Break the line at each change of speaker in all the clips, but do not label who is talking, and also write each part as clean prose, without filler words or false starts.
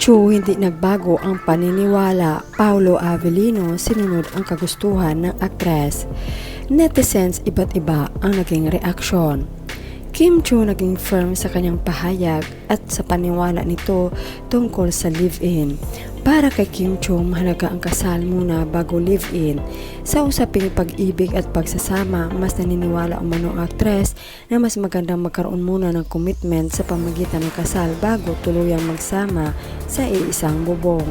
Chu hindi nagbago ang paniniwala. Paolo Avellino sinunod ang kagustuhan ng aktres. Netizens iba't iba ang naging reaksyon. Kim Chu naging firm sa kanyang pahayag at sa paniwala nito tungkol sa live-in. Para kay Kim Chu, mahalaga ang kasal muna bago live-in. Sa usaping pag-ibig at pagsasama, mas naniniwala umano ang aktres na mas magandang magkaroon muna ng commitment sa pamagitan ng kasal bago tuluyang magsama sa iisang bubong.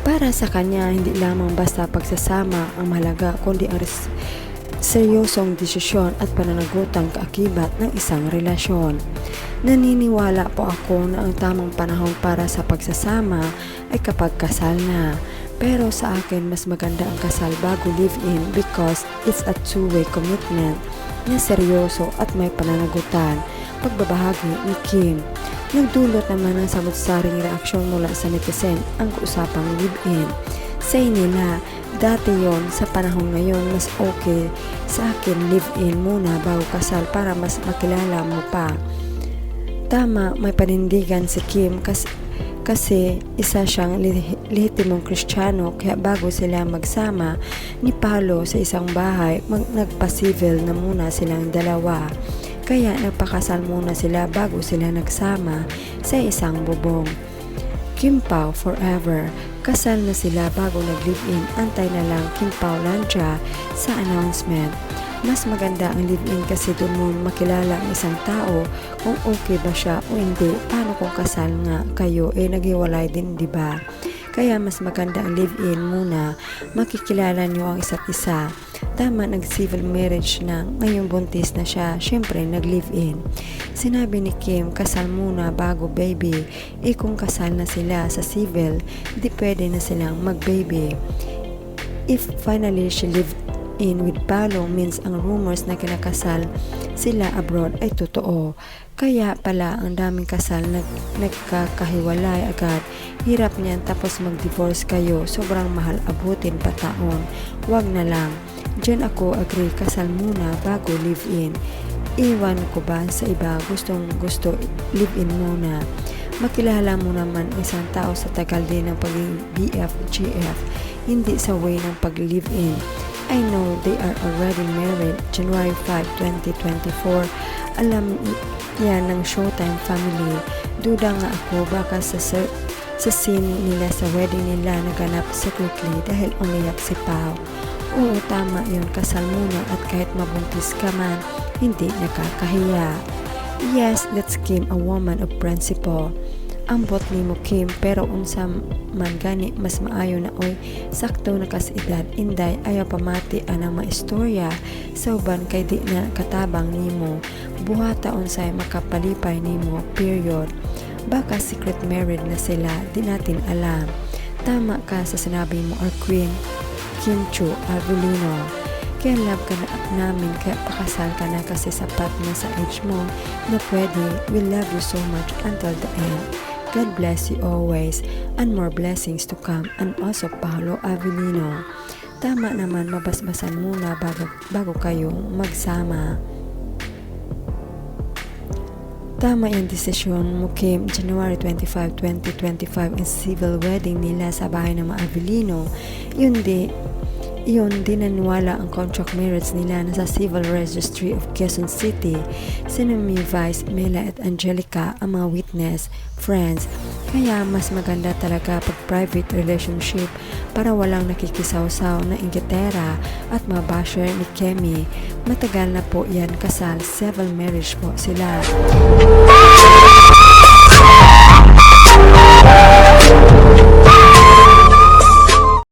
Para sa kanya, hindi lamang basta pagsasama ang mahalaga kundi ang seryosong desisyon at pananagutang kaakibat ng isang relasyon. Naniniwala po ako na ang tamang panahon para sa pagsasama ay kapag kasal na. Pero sa akin, mas maganda ang kasal bago live-in because it's a two-way commitment na seryoso at may pananagutan. Pagbabahagi ni Kim. Nagdulot naman ng samot-saring reaksyon mula sa netizen ang usapang live-in. Say nila, dati yon sa panahon ngayon mas okay sa akin live-in muna bago kasal para mas makilala mo pa. Tama, may panindigan si Kim kasi isa siyang lehitimong Kristiyano kaya bago sila magsama ni Paolo sa isang bahay, nagpa-civil na muna silang dalawa. Kaya nagpakasal muna sila bago sila nagsama sa isang bubong. Kim Pao forever. Kasal na sila bago nag-live-in. Antay na lang Kim Pao Lancha sa announcement. Mas maganda ang live-in kasi doon mo makilala ang isang tao kung okay ba siya o hindi. Paano kung kasal nga kayo naghiwalay din, di ba? Kaya mas maganda ang live-in muna. Makikilala nyo ang isa't isa. Tama, nag-civil marriage na. Ngayong buntis na siya, syempre nag-live-in. Sinabi ni Kim, kasal muna bago baby. Kung kasal na sila sa civil, di pwede na silang mag-baby. If finally she lived in with Paolo means ang rumors na kinakasal sila abroad ay totoo. Kaya pala ang daming kasal nagkakahiwalay agad. Hirap niyan tapos mag-divorce kayo. Sobrang mahal abutin pa taon. Wag na lang. Diyan ako agree, kasal muna bago live-in. Iwan ko ba sa iba gusto live-in muna. Makilala mo naman isang tao sa tagal din ng pagiging BF-GF, hindi sa way ng pag-live-in. I know they are already married January 5, 2024. Alam yan ng Showtime family. Duda nga ako baka sa scene nila sa wedding nila naganap secretly dahil umiyak si Pao. Oo, tama yun, kasal muna at kahit mabuntis ka man, hindi nakakahiya. Yes, that's Kim, a woman of principle. Ang bot ni mo Kim, pero unsa man gani mas maayo na oy sakto na kas edad inday ayaw pamati anang maistorya sa uban kay di na katabang nimo buhata unsay makapalipay nimo period. Baka secret married na sila, di natin alam. Tama ka sa sinabi mo, our queen Kim Chu Avellino. Kaya love ka na namin kaya pakasal ka na kasi sapat na sa age mo na pwede. We love you so much until the end. God bless you always and more blessings to come. And also Paolo Avellino. Tama naman, mabasbasan muna bago kayo magsama. Tama yung desisyon mo Kim. January 25, 2025 ang civil wedding nila sa bahay ng mga Avellino. Yun din naniwala ang contract marriage nila na sa Civil Registry of Quezon City. Sinami Vice, Mela at Angelica ang mga witness, friends. Kaya mas maganda talaga pag private relationship para walang nakikisaw-saw na inggitera at mga basher ni Kemi. Matagal na po yan kasal, civil marriage po sila.